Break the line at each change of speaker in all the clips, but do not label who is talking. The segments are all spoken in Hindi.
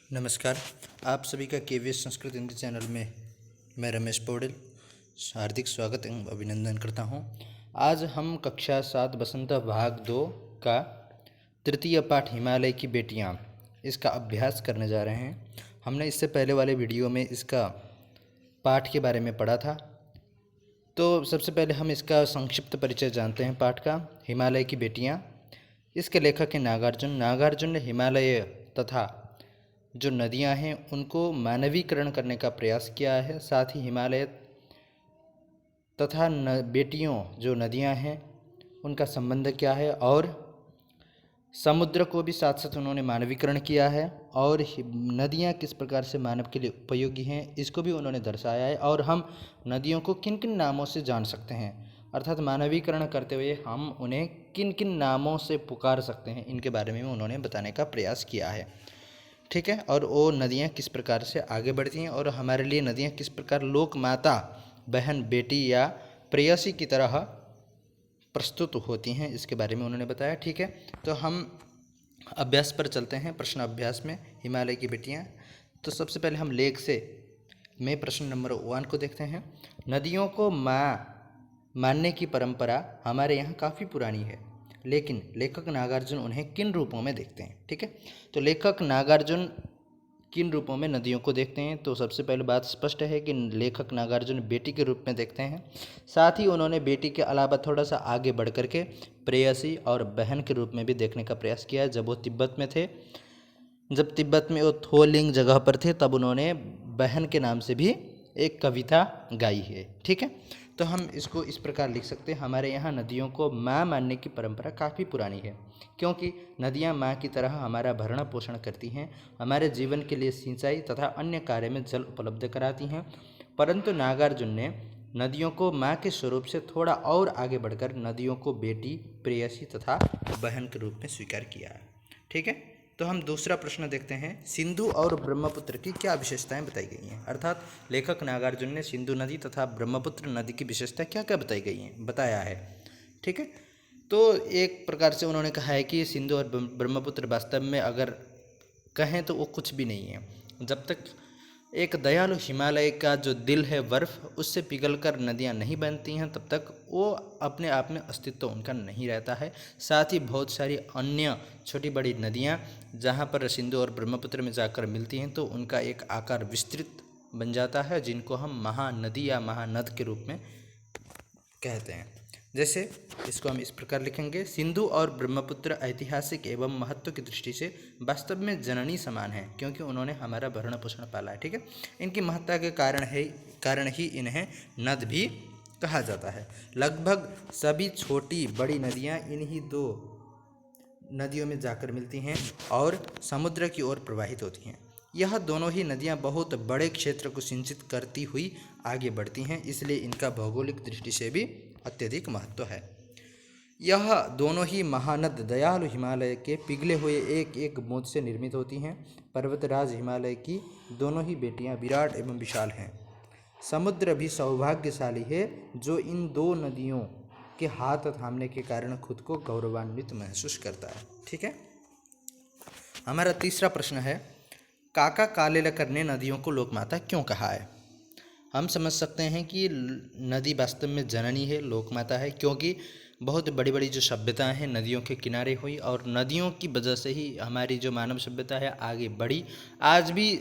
नमस्कार। आप सभी का केवीएस संस्कृत हिंदी चैनल में मैं रमेश पौडेल हार्दिक स्वागत एवं अभिनंदन करता हूं। आज हम कक्षा 7 बसंत भाग 2 का तृतीय पाठ हिमालय की बेटियां इसका अभ्यास करने जा रहे हैं। हमने इससे पहले वाले वीडियो में इसका पाठ के बारे में पढ़ा था। तो सबसे पहले हम इसका संक्षिप्त परिचय जानते हैं पाठ का। हिमालय की बेटियां, इसके लेखक हैं नागार्जुन। नागार्जुन ने हिमालय तथा जो नदियां हैं उनको मानवीकरण करने का प्रयास किया है। साथ ही हिमालय तथा बेटियों जो नदियां हैं उनका संबंध क्या है, और समुद्र को भी साथ साथ उन्होंने मानवीकरण किया है, और नदियां किस प्रकार से मानव के लिए उपयोगी हैं इसको भी उन्होंने दर्शाया है। और हम नदियों को किन किन नामों से जान सकते हैं, अर्थात मानवीकरण करते हुए हम उन्हें किन किन नामों से पुकार सकते हैं, इनके बारे में उन्होंने बताने का प्रयास किया है। ठीक है। और वो नदियाँ किस प्रकार से आगे बढ़ती हैं और हमारे लिए नदियाँ किस प्रकार लोक माता, बहन, बेटी या प्रेयसी की तरह प्रस्तुत होती हैं, इसके बारे में उन्होंने बताया। ठीक है, तो हम अभ्यास पर चलते हैं। प्रश्न अभ्यास में हिमालय की बेटियाँ। तो सबसे पहले हम लेख से में प्रश्न नंबर 1 को देखते हैं। नदियों को माँ मानने की परंपरा हमारे यहाँ काफ़ी पुरानी है, लेकिन लेखक नागार्जुन उन्हें किन रूपों में देखते हैं। ठीक है, तो लेखक नागार्जुन किन रूपों में नदियों को देखते हैं, तो सबसे पहले बात स्पष्ट है कि लेखक नागार्जुन बेटी के रूप में देखते हैं। साथ ही उन्होंने बेटी के अलावा थोड़ा सा आगे बढ़ करके प्रेयसी और बहन के रूप में भी देखने का प्रयास किया है। जब वो तिब्बत में थे, जब तिब्बत में वो थोलिंग जगह पर थे, तब उन्होंने बहन के नाम से भी एक कविता गाई है। ठीक है, तो हम इसको इस प्रकार लिख सकते हैं। हमारे यहाँ नदियों को माँ मानने की परंपरा काफ़ी पुरानी है, क्योंकि नदियाँ माँ की तरह हमारा भरण पोषण करती हैं, हमारे जीवन के लिए सिंचाई तथा अन्य कार्य में जल उपलब्ध कराती हैं। परंतु नागार्जुन ने नदियों को माँ के स्वरूप से थोड़ा और आगे बढ़कर नदियों को बेटी, प्रेयसी तथा बहन के रूप में स्वीकार किया है। ठीक है, तो हम दूसरा प्रश्न देखते हैं। सिंधु और ब्रह्मपुत्र की क्या विशेषताएं बताई गई हैं, अर्थात लेखक नागार्जुन ने सिंधु नदी तथा ब्रह्मपुत्र नदी की विशेषता क्या क्या बताई गई हैं, बताया है। ठीक है, तो एक प्रकार से उन्होंने कहा है कि सिंधु और ब्रह्मपुत्र वास्तव में अगर कहें तो वो कुछ भी नहीं है। जब तक एक दयालु हिमालय का जो दिल है बर्फ़, उससे पिघलकर नदियाँ नहीं बनती हैं, तब तक वो अपने आप में अस्तित्व उनका नहीं रहता है। साथ ही बहुत सारी अन्य छोटी बड़ी नदियाँ जहाँ पर सिंधु और ब्रह्मपुत्र में जाकर मिलती हैं, तो उनका एक आकार विस्तृत बन जाता है, जिनको हम महानदी या महानद के रूप में कहते हैं। जैसे इसको हम इस प्रकार लिखेंगे। सिंधु और ब्रह्मपुत्र ऐतिहासिक एवं महत्व की दृष्टि से वास्तव में जननी समान है, क्योंकि उन्होंने हमारा भरण पोषण पाला है। ठीक है, इनकी महत्ता के कारण ही इन्हें नद भी कहा जाता है। लगभग सभी छोटी बड़ी नदियाँ इन्हीं दो नदियों में जाकर मिलती हैं और समुद्र की ओर प्रवाहित होती हैं। यह दोनों ही नदियाँ बहुत बड़े क्षेत्र को सिंचित करती हुई आगे बढ़ती हैं, इसलिए इनका भौगोलिक दृष्टि से भी अत्यधिक महत्व है। यह दोनों ही महानद दयालु हिमालय के पिघले हुए एक एक बूंद से निर्मित होती हैं। पर्वतराज हिमालय की दोनों ही बेटियां विराट एवं विशाल हैं। समुद्र भी सौभाग्यशाली है जो इन दो नदियों के हाथ थामने के कारण खुद को गौरवान्वित महसूस करता है। ठीक है, हमारा तीसरा प्रश्न है। काका कालेलकर ने नदियों को लोकमाता क्यों कहा है। हम समझ सकते हैं कि नदी वास्तव में जननी है, लोकमाता है, क्योंकि बहुत बड़ी बड़ी जो सभ्यताएं हैं नदियों के किनारे हुई, और नदियों की वजह से ही हमारी जो मानव सभ्यता है आगे बढ़ी। आज भी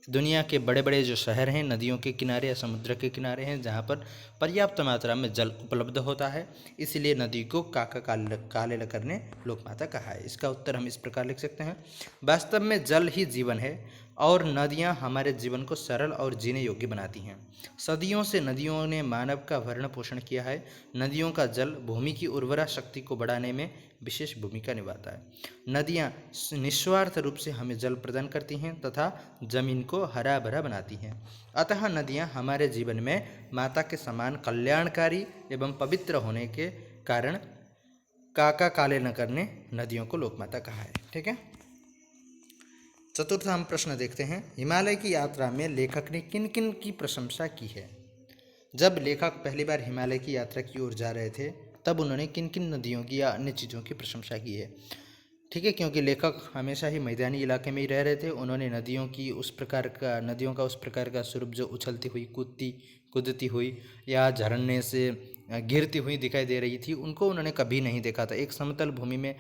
दुनिया के बड़े बड़े जो शहर हैं नदियों के किनारे या समुद्र के किनारे हैं, जहाँ पर पर्याप्त मात्रा में जल उपलब्ध होता है, इसलिए नदी को काका कालेलकर ने लोकमाता कहा है। इसका उत्तर हम इस प्रकार लिख सकते हैं। वास्तव में जल ही जीवन है और नदियाँ हमारे जीवन को सरल और जीने योग्य बनाती हैं। सदियों से नदियों ने मानव का भरण पोषण किया है। नदियों का जल भूमि की उर्वरा शक्ति को बढ़ाने में विशेष भूमिका निभाता है। नदियाँ निस्वार्थ रूप से हमें जल प्रदान करती हैं तथा जमीन को हरा भरा बनाती हैं। अतः नदियाँ हमारे जीवन में माता के समान कल्याणकारी एवं पवित्र होने के कारण काका कालेलकर ने नदियों को लोकमाता कहा है। ठीक है, चतुर्थ हम प्रश्न देखते हैं। हिमालय की यात्रा में लेखक ने किन किन की प्रशंसा की है। जब लेखक पहली बार हिमालय की यात्रा की ओर जा रहे थे, तब उन्होंने किन किन नदियों की या अन्य चीज़ों की प्रशंसा की है। ठीक है, क्योंकि लेखक हमेशा ही मैदानी इलाके में ही रह रहे थे। उन्होंने नदियों का उस प्रकार का स्वरूप जो उछलती हुई कूदती हुई या झरने से गिरती हुई दिखाई दे रही थी, उनको उन्होंने कभी नहीं देखा था। एक समतल भूमि में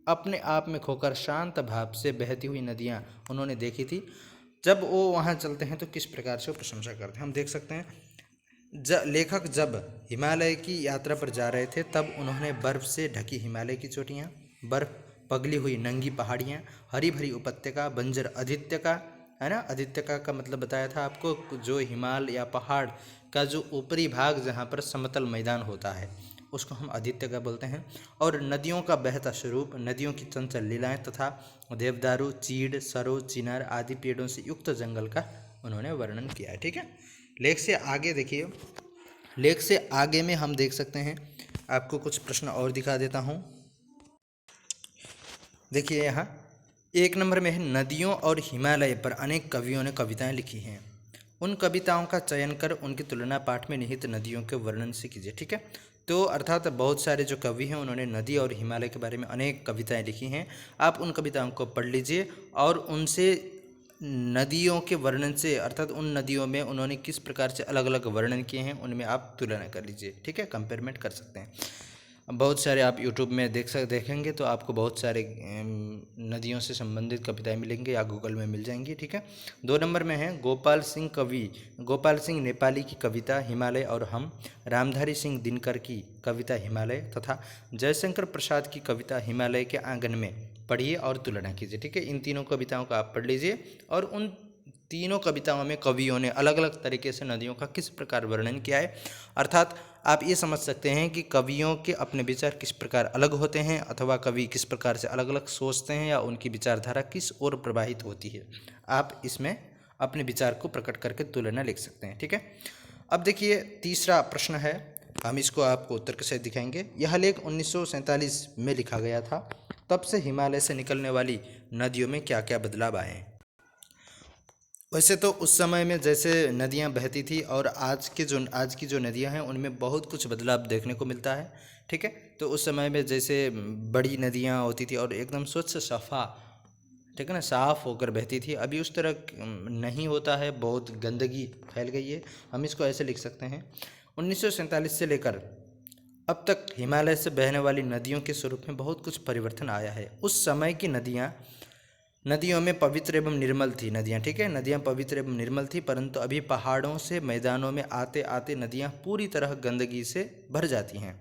अपने आप में खोकर शांत भाव से बहती हुई नदियाँ उन्होंने देखी थी। जब वो वहाँ चलते हैं तो किस प्रकार से वो प्रशंसा करते हैं, हम देख सकते हैं। लेखक जब हिमालय की यात्रा पर जा रहे थे तब उन्होंने बर्फ़ से ढकी हिमालय की चोटियाँ, बर्फ़ पगली हुई नंगी पहाड़ियाँ, हरी भरी उपत्यका, बंजर अधित्यका, है ना। अधित्यका का मतलब बताया था आपको, जो हिमाल या पहाड़ का जो ऊपरी भाग जहाँ पर समतल मैदान होता है उसको हम अधित्यका बोलते हैं। और नदियों का बहता स्वरूप, नदियों की चंचल लीलाएँ तथा देवदारू, चीड़, सरो, चिनार आदि पेड़ों से युक्त जंगल का उन्होंने वर्णन किया है। ठीक है, लेख से आगे देखिए, लेख से आगे में हम देख सकते हैं, आपको कुछ प्रश्न और दिखा देता हूँ। देखिए यहाँ 1 नंबर में है, नदियों और हिमालय पर अनेक कवियों ने कविताएं लिखी हैं। उन कविताओं का चयन कर उनकी तुलना पाठ में निहित नदियों के वर्णन से कीजिए। ठीक है, तो अर्थात बहुत सारे जो कवि हैं उन्होंने नदी और हिमालय के बारे में अनेक कविताएं लिखी हैं। आप उन कविताओं को पढ़ लीजिए और उनसे नदियों के वर्णन से, अर्थात उन नदियों में उन्होंने किस प्रकार से अलग अलग वर्णन किए हैं उनमें आप तुलना कर लीजिए। ठीक है, कंपेयरमेंट कर सकते हैं। बहुत सारे आप यूट्यूब में देखेंगे तो आपको बहुत सारे नदियों से संबंधित कविताएं मिलेंगी या गूगल में मिल जाएंगी। ठीक है, 2 नंबर में है गोपाल सिंह नेपाली की कविता हिमालय और हम, रामधारी सिंह दिनकर की कविता हिमालय तथा जयशंकर प्रसाद की कविता हिमालय के आंगन में पढ़िए और तुलना कीजिए। ठीक है, इन तीनों कविताओं का आप पढ़ लीजिए और उन तीनों कविताओं में कवियों ने अलग अलग तरीके से नदियों का किस प्रकार वर्णन किया है। अर्थात आप ये समझ सकते हैं कि कवियों के अपने विचार किस प्रकार अलग होते हैं, अथवा कवि किस प्रकार से अलग अलग सोचते हैं या उनकी विचारधारा किस ओर प्रवाहित होती है। आप इसमें अपने विचार को प्रकट करके तुलना लिख सकते हैं। ठीक है, अब देखिए तीसरा प्रश्न है, हम इसको आपको उत्तर के साथ दिखाएंगे। यह लेख 1947 में लिखा गया था। तब से हिमालय से निकलने वाली नदियों में क्या क्या बदलाव आए हैं। वैसे तो उस समय में जैसे नदियाँ बहती थी और आज की जो नदियाँ हैं उनमें बहुत कुछ बदलाव देखने को मिलता है। ठीक है, तो उस समय में जैसे बड़ी नदियाँ होती थी और एकदम स्वच्छ सफ़ा, ठीक है ना, साफ़ होकर बहती थी। अभी उस तरह नहीं होता है, बहुत गंदगी फैल गई है। हम इसको ऐसे लिख सकते हैं, 1947 से लेकर अब तक हिमालय से बहने वाली नदियों के स्वरूप में बहुत कुछ परिवर्तन आया है। उस समय की नदियों में पवित्र एवं निर्मल थी नदियाँ। ठीक है, नदियाँ पवित्र एवं निर्मल थी, परंतु अभी पहाड़ों से मैदानों में आते आते नदियाँ पूरी तरह गंदगी से भर जाती हैं।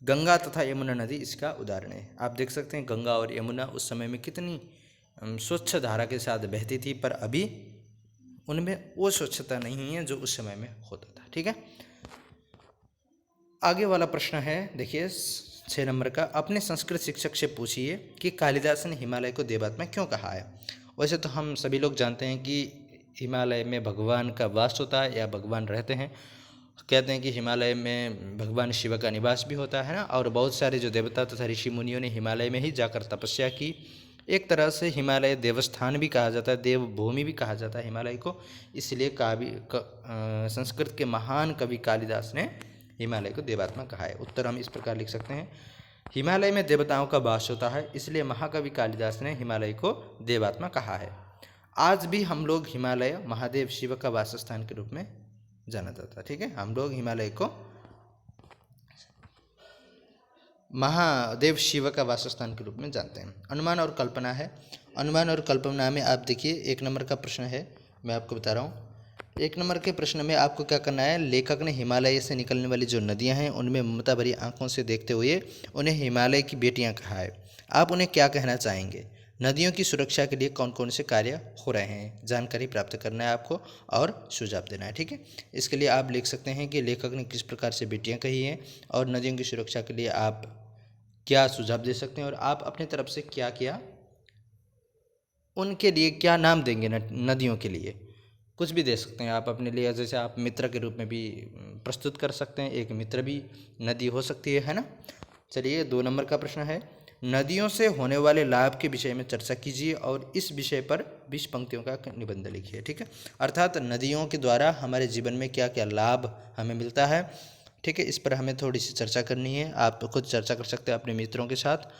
गंगा तथा यमुना नदी इसका उदाहरण है। आप देख सकते हैं गंगा और यमुना उस समय में कितनी स्वच्छ धारा के साथ बहती थी, पर अभी उनमें वो स्वच्छता नहीं है जो उस समय में होता था। ठीक है, आगे वाला प्रश्न है, देखिए 6 नंबर का, अपने संस्कृत शिक्षक से पूछिए कि कालिदास ने हिमालय को देवात्मा क्यों कहा है। वैसे तो हम सभी लोग जानते हैं कि हिमालय में भगवान का वास होता है या भगवान रहते हैं। कहते हैं कि हिमालय में भगवान शिव का निवास भी होता है ना, और बहुत सारे जो देवता तथा ऋषि मुनियों ने हिमालय में ही जाकर तपस्या की। एक तरह से हिमालय देवस्थान भी कहा जाता है, देवभूमि भी कहा जाता है हिमालय को। इसलिए संस्कृत के महान कवि कालिदास ने हिमालय को देवात्मा कहा है। उत्तर हम इस प्रकार लिख सकते हैं, हिमालय में देवताओं का वास होता है, इसलिए महाकवि कालिदास ने हिमालय को देवात्मा कहा है। आज भी हम लोग हिमालय महादेव शिव का वासस्थान के रूप में जाना जाता है। ठीक है, हम लोग हिमालय को महादेव शिव का वासस्थान के रूप में जानते हैं। अनुमान और कल्पना है, अनुमान और कल्पना में आप देखिए 1 नंबर का प्रश्न है, मैं आपको बता रहा हूँ। 1 नंबर के प्रश्न में आपको क्या करना है, लेखक ने हिमालय से निकलने वाली जो नदियां हैं उनमें ममता भरी आंखों से देखते हुए उन्हें हिमालय की बेटियां कहा है। आप उन्हें क्या कहना चाहेंगे। नदियों की सुरक्षा के लिए कौन कौन से कार्य हो रहे हैं, जानकारी प्राप्त करना है आपको और सुझाव देना है। ठीक है, इसके लिए आप लिख सकते हैं कि लेखक ने किस प्रकार से बेटियाँ कही हैं और नदियों की सुरक्षा के लिए आप क्या सुझाव दे सकते हैं और आप अपनी तरफ से क्या किया, उनके लिए क्या नाम देंगे नदियों के लिए, कुछ भी दे सकते हैं आप अपने लिए। जैसे आप मित्र के रूप में भी प्रस्तुत कर सकते हैं, एक मित्र भी नदी हो सकती है ना। चलिए 2 नंबर का प्रश्न है, नदियों से होने वाले लाभ के विषय में चर्चा कीजिए और इस विषय पर 20 पंक्तियों का निबंध लिखिए। ठीक है, अर्थात नदियों के द्वारा हमारे जीवन में क्या क्या लाभ हमें मिलता है। ठीक है, इस पर हमें थोड़ी सी चर्चा करनी है। आप खुद चर्चा कर सकते हैं अपने मित्रों के साथ।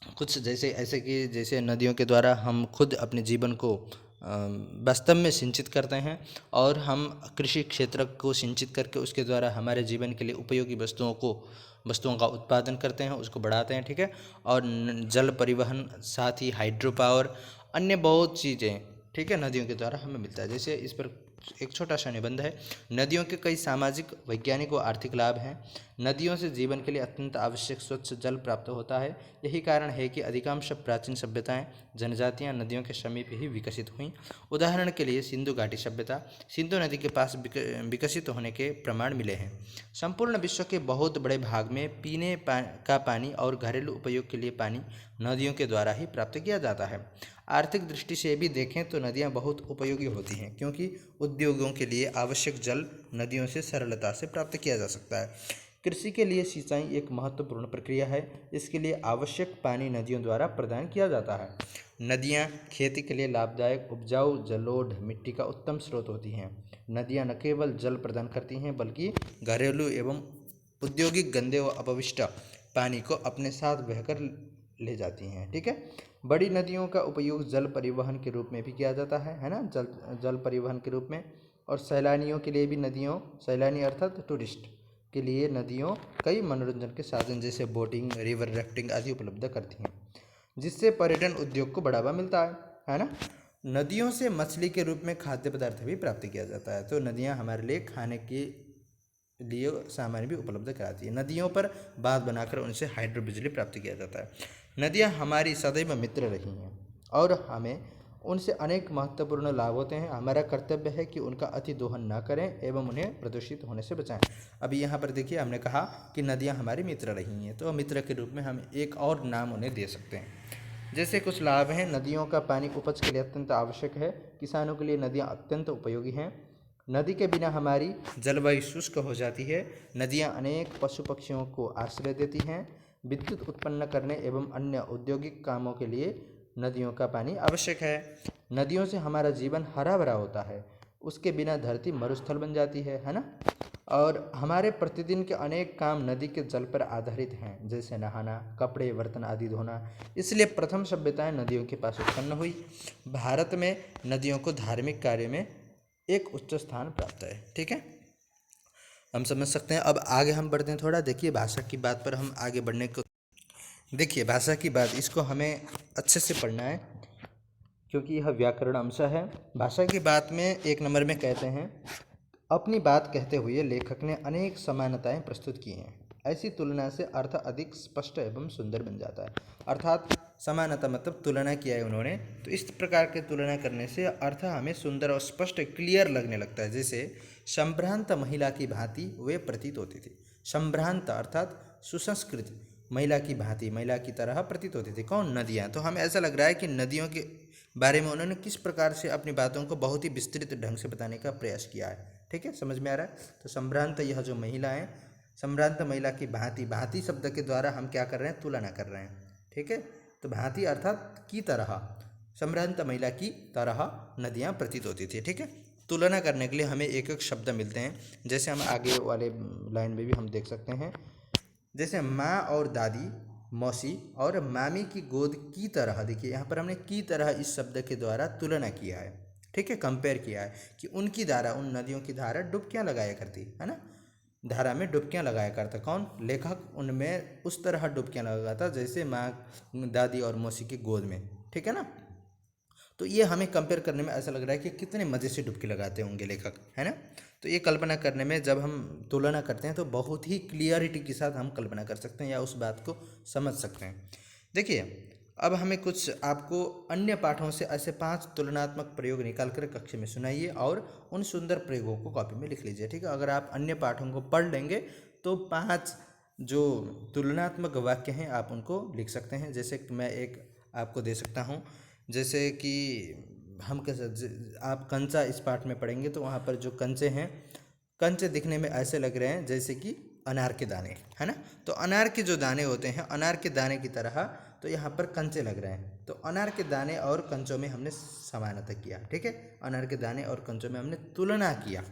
कुछ जैसे ऐसे कि जैसे नदियों के द्वारा हम खुद अपने जीवन को वास्तव में सिंचित करते हैं और हम कृषि क्षेत्र को सिंचित करके उसके द्वारा हमारे जीवन के लिए उपयोगी वस्तुओं का उत्पादन करते हैं, उसको बढ़ाते हैं, ठीक है। और जल परिवहन, साथ ही हाइड्रो पावर, अन्य बहुत चीज़ें, ठीक है, नदियों के द्वारा हमें मिलता है। जैसे इस पर एक छोटा सा निबंध है। नदियों के कई सामाजिक, वैज्ञानिक व आर्थिक लाभ हैं। नदियों से जीवन के लिए अत्यंत आवश्यक स्वच्छ जल प्राप्त होता है। यही कारण है कि अधिकांश प्राचीन सभ्यताएं, जनजातियां नदियों के समीप ही विकसित हुईं। उदाहरण के लिए सिंधु घाटी सभ्यता सिंधु नदी के पास विकसित होने के प्रमाण मिले हैं। संपूर्ण विश्व के बहुत बड़े भाग में पीने का पानी और घरेलू उपयोग के लिए पानी नदियों के द्वारा ही प्राप्त किया जाता है। आर्थिक दृष्टि से भी देखें तो नदियाँ बहुत उपयोगी होती हैं, क्योंकि उद्योगों के लिए आवश्यक जल नदियों से सरलता से प्राप्त किया जा सकता है। कृषि के लिए सिंचाई एक महत्वपूर्ण प्रक्रिया है। इसके लिए आवश्यक पानी नदियों द्वारा प्रदान किया जाता है। नदियाँ खेती के लिए लाभदायक, उपजाऊ जलोढ़ मिट्टी का उत्तम स्रोत होती हैं। नदियाँ न केवल जल प्रदान करती हैं, बल्कि घरेलू एवं औद्योगिक गंदे व अपविष्ट पानी को अपने साथ बहकर ले जाती हैं, ठीक है। बड़ी नदियों का उपयोग जल परिवहन के रूप में भी किया जाता है ना, जल परिवहन के रूप में। और सैलानियों के लिए भी नदियों, सैलानी अर्थात टूरिस्ट के लिए नदियों कई मनोरंजन के साधन जैसे बोटिंग, रिवर राफ्टिंग आदि उपलब्ध करती हैं, जिससे पर्यटन उद्योग को बढ़ावा मिलता है ना। नदियों से मछली के रूप में खाद्य पदार्थ भी प्राप्त किया जाता है। तो नदियाँ हमारे लिए खाने के लिए सामान भी उपलब्ध कराती है। नदियों पर बांध बनाकर उनसे हाइड्रो बिजली प्राप्त किया जाता है। नदियाँ हमारी सदैव मित्र रही हैं और हमें उनसे अनेक महत्वपूर्ण लाभ होते हैं। हमारा कर्तव्य है कि उनका अति दोहन न करें एवं उन्हें प्रदूषित होने से बचाएं। अभी यहाँ पर देखिए, हमने कहा कि नदियाँ हमारी मित्र रही हैं, तो मित्र के रूप में हम एक और नाम उन्हें दे सकते हैं। जैसे कुछ लाभ हैं। नदियों का पानी उपज के लिए अत्यंत आवश्यक है। किसानों के लिए नदियाँ अत्यंत उपयोगी हैं। नदी के बिना हमारी जलवायु शुष्क हो जाती है। नदियाँ अनेक पशु पक्षियों को आश्रय देती हैं। विद्युत उत्पन्न करने एवं अन्य औद्योगिक कामों के लिए नदियों का पानी आवश्यक है। नदियों से हमारा जीवन हरा भरा होता है। उसके बिना धरती मरुस्थल बन जाती है ना। और हमारे प्रतिदिन के अनेक काम नदी के जल पर आधारित हैं, जैसे नहाना, कपड़े बर्तन आदि धोना। इसलिए प्रथम सभ्यताएं नदियों के पास उत्पन्न हुई। भारत में नदियों को धार्मिक कार्य में एक उच्च स्थान प्राप्त है, ठीक है, हम समझ सकते हैं। अब आगे हम बढ़ते हैं थोड़ा। देखिए भाषा की बात पर हम आगे बढ़ने को, देखिए भाषा की बात, इसको हमें अच्छे से पढ़ना है क्योंकि यह व्याकरण अंश है। भाषा की बात में एक नंबर में कहते हैं, अपनी बात कहते हुए लेखक ने अनेक समानताएं प्रस्तुत की हैं। ऐसी तुलना से अर्थ अधिक स्पष्ट एवं सुंदर बन जाता है। अर्थात समानता मतलब तुलना किया है उन्होंने, तो इस प्रकार के तुलना करने से अर्थ हमें सुंदर और स्पष्ट क्लियर लगने लगता है। जैसे संभ्रांत महिला की भांति वे प्रतीत होती थी। संभ्रांत अर्थात सुसंस्कृत, महिला की भांति, महिला की तरह प्रतीत होती थी। कौन? नदियाँ। तो हमें ऐसा लग रहा है कि नदियों के बारे में उन्होंने किस प्रकार से अपनी बातों को बहुत ही विस्तृत ढंग से बताने का प्रयास किया है, ठीक है, समझ में आ रहा है। तो संभ्रांत, यह जो महिला है, संभ्रांत महिला की भांति, भांति शब्द के द्वारा हम क्या कर रहे हैं? तुलना कर रहे हैं, ठीक है। तो भांति अर्थात की तरह, संभ्रांत महिला की तरह नदियाँ प्रतीत होती थी, ठीक है। तुलना करने के लिए हमें एक एक शब्द मिलते हैं, जैसे हम आगे वाले लाइन में भी हम देख सकते हैं। जैसे माँ और दादी, मौसी और मामी की गोद की तरह। देखिए यहाँ पर हमने की तरह इस शब्द के द्वारा तुलना किया है, ठीक है, कंपेयर किया है कि उनकी धारा, उन नदियों की धारा डुबकियाँ लगाया करती है ना, धारा में डुबकियाँ लगाया करता। कौन? लेखक। उनमें उस तरह डुबकियाँ लगाता जैसे माँ, दादी और मौसी की गोद में, ठीक है ना। तो ये हमें कंपेयर करने में ऐसा लग रहा है कि कितने मज़े से डुबकी लगाते होंगे लेखक, है ना। तो ये कल्पना करने में जब हम तुलना करते हैं तो बहुत ही क्लियरिटी के साथ हम कल्पना कर सकते हैं या उस बात को समझ सकते हैं। देखिए अब हमें कुछ आपको अन्य पाठों से ऐसे 5 तुलनात्मक प्रयोग निकाल कर कक्षा में सुनाइए और उन सुंदर प्रयोगों को कॉपी में लिख लीजिए, ठीक है। अगर आप अन्य पाठों को पढ़ लेंगे तो 5 जो तुलनात्मक वाक्य हैं आप उनको लिख सकते हैं। जैसे कि मैं एक आपको दे सकता हूँ, जैसे कि हम आप कंचा इस पाठ में पढ़ेंगे तो वहाँ पर जो कंचे हैं, कंचे दिखने में ऐसे लग रहे हैं जैसे कि अनार के दाने, है ना। तो अनार के जो दाने होते हैं, अनार के दाने की तरह तो यहाँ पर कंचे लग रहे हैं। तो अनार के दाने और कंचों में हमने समानता किया, ठीक है। अनार के दाने और कंचों में हमने तुलना किया,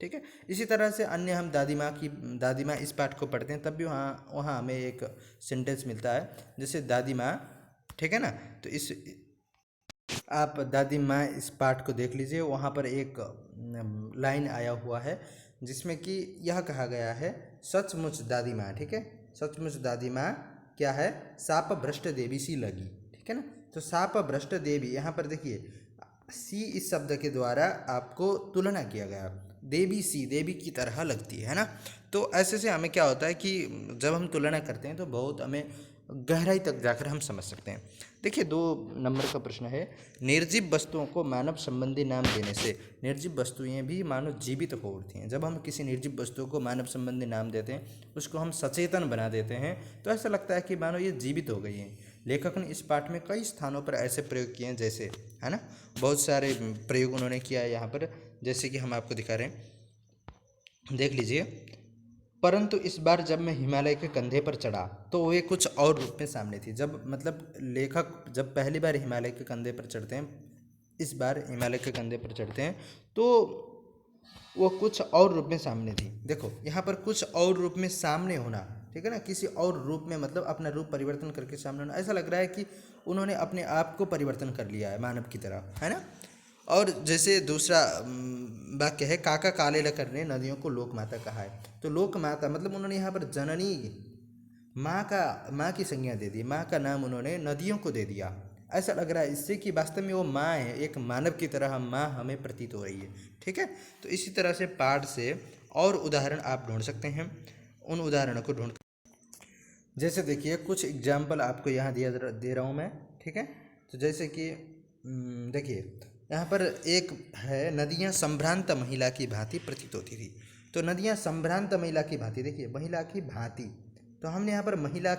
ठीक है। इसी तरह से अन्य हम दादी माँ इस पाठ को पढ़ते हैं तब भी वहाँ हमें एक सेंटेंस मिलता है, जैसे दादी माँ ठीक है ना। तो इस आप दादी माँ इस पाठ को देख लीजिए, वहाँ पर एक लाइन आया हुआ है जिसमें कि यह कहा गया है, सचमुच दादी माँ, ठीक है, सचमुच दादी माँ क्या है, साप भ्रष्ट देवी सी लगी, ठीक है ना। तो साप भ्रष्ट देवी, यहाँ पर देखिए सी इस शब्द के द्वारा आपको तुलना किया गया, देवी सी देवी की तरह लगती है ना। तो ऐसे से हमें क्या होता है कि जब हम तुलना करते हैं तो बहुत हमें गहराई तक जाकर हम समझ सकते हैं। देखिए 2 नंबर का प्रश्न है, निर्जीव वस्तुओं को मानव संबंधी नाम देने से निर्जीव वस्तुएं भी मानो जीवित हो उठती हैं। जब हम किसी निर्जीव वस्तु को मानव संबंधी नाम देते हैं, उसको हम सचेतन बना देते हैं, तो ऐसा लगता है कि मानो ये जीवित हो गई हैं। लेखक ने इस पाठ में कई स्थानों पर ऐसे प्रयोग किए हैं, जैसे है ना, बहुत सारे प्रयोग उन्होंने किया है यहाँ पर, जैसे कि हम आपको दिखा रहे हैं, देख लीजिए। परंतु इस बार जब मैं हिमालय के कंधे पर चढ़ा तो वे कुछ और रूप में सामने थी। जब मतलब लेखक जब पहली बार हिमालय के कंधे पर चढ़ते हैं, इस बार हिमालय के कंधे पर चढ़ते हैं, तो वो कुछ और रूप में सामने थी। देखो यहाँ पर कुछ और रूप में सामने होना, ठीक है ना, किसी और रूप में मतलब अपना रूप परिवर्तन करके सामने होना, ऐसा लग रहा है कि उन्होंने अपने आप को परिवर्तन कर लिया है मानव की तरह, है ना। और जैसे दूसरा वाक्य है, काका काले लकर ने नदियों को लोक माता कहा है। तो लोक माता मतलब उन्होंने यहाँ पर जननी माँ की संज्ञा दे दी, माँ का नाम उन्होंने नदियों को दे दिया। ऐसा लग रहा है इससे कि वास्तव में वो माँ है, एक मानव की तरह माँ हमें प्रतीत हो रही है, ठीक है। तो इसी तरह से पाठ से और उदाहरण आप ढूंढ सकते हैं, उन उदाहरणों को ढूंढ, जैसे देखिए कुछ एग्जाम्पल आपको यहाँ दे रहा हूँ मैं, ठीक है। तो जैसे कि देखिए यहाँ पर एक है, नदियाँ संभ्रांत महिला की भांति प्रतीत होती थी। तो नदियाँ संभ्रांत महिला की भांति, देखिए महिला की भांति, तो हमने यहाँ पर महिला,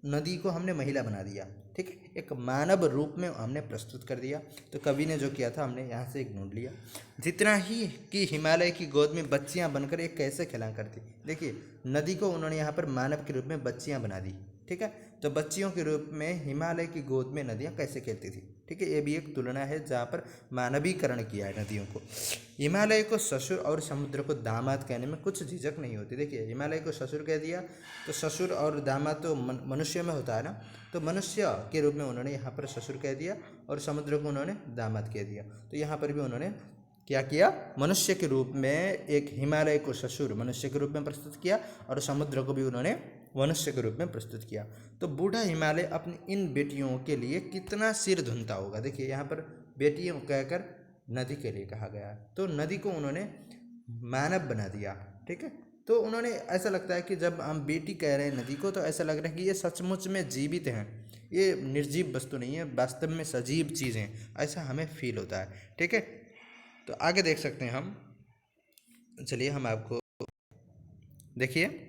नदी को हमने महिला बना दिया, ठीक है, एक मानव रूप में हमने प्रस्तुत कर दिया। तो कवि ने जो किया था हमने यहाँ से एक ढूंढ लिया। जितना ही कि हिमालय की गोद में बच्चियाँ बनकर एक कैसे खेला करती, देखिए नदी को उन्होंने यहाँ पर मानव के रूप में बच्चियाँ बना दी, ठीक है। तो बच्चियों के रूप में हिमालय की गोद में नदियाँ कैसे खेलती थी, ठीक है, ये भी एक तुलना है जहाँ पर मानवीकरण किया है नदियों को। हिमालय को ससुर और समुद्र को दामाद कहने में कुछ झिझक नहीं होती। देखिए हिमालय को ससुर कह दिया, तो ससुर और दामाद तो मनुष्य में होता है ना, तो मनुष्य के रूप में उन्होंने यहाँ पर ससुर कह दिया और समुद्र को उन्होंने दामाद कह दिया। तो यहाँ पर भी उन्होंने क्या किया, मनुष्य के रूप में एक हिमालय को ससुर मनुष्य के रूप में प्रस्तुत किया और समुद्र को भी उन्होंने मनुष्य के रूप में प्रस्तुत किया। तो बूढ़ा हिमालय अपनी इन बेटियों के लिए कितना सिर धुनता होगा। देखिए यहाँ पर बेटियों कहकर नदी के लिए कहा गया, तो नदी को उन्होंने मानव बना दिया, ठीक है। तो उन्होंने, ऐसा लगता है कि जब हम बेटी कह रहे हैं नदी को, तो ऐसा लग रहा है कि ये सचमुच में जीवित हैं, ये निर्जीव वस्तु नहीं है, वास्तव में सजीव चीज़ें, ऐसा हमें फील होता है, ठीक है। तो आगे देख सकते हैं हम, चलिए हम आपको देखिए,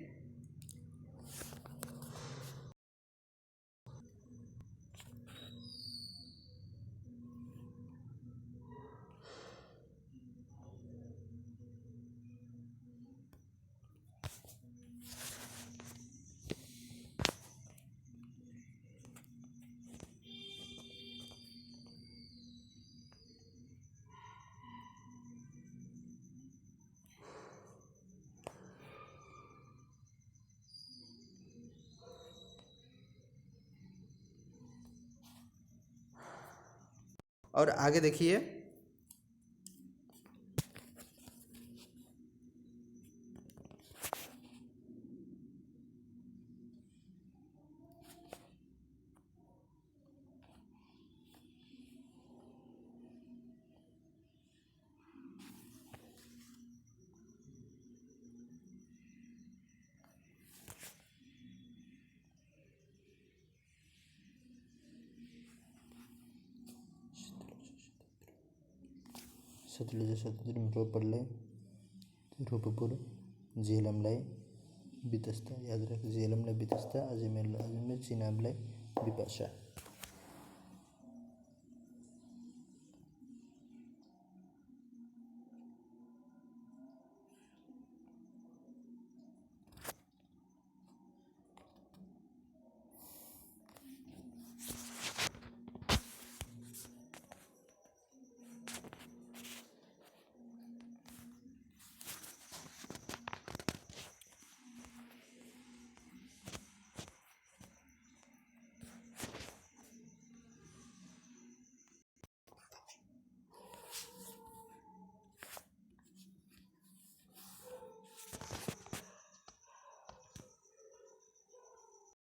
और आगे देखिए, सतलुज सतलुज प्रलय रूपपुर झेलमलाई बितस्ता, याद रख झेलमलाई बितस्ता अजमेर अजमेर चिनाबलाई बिपाशा।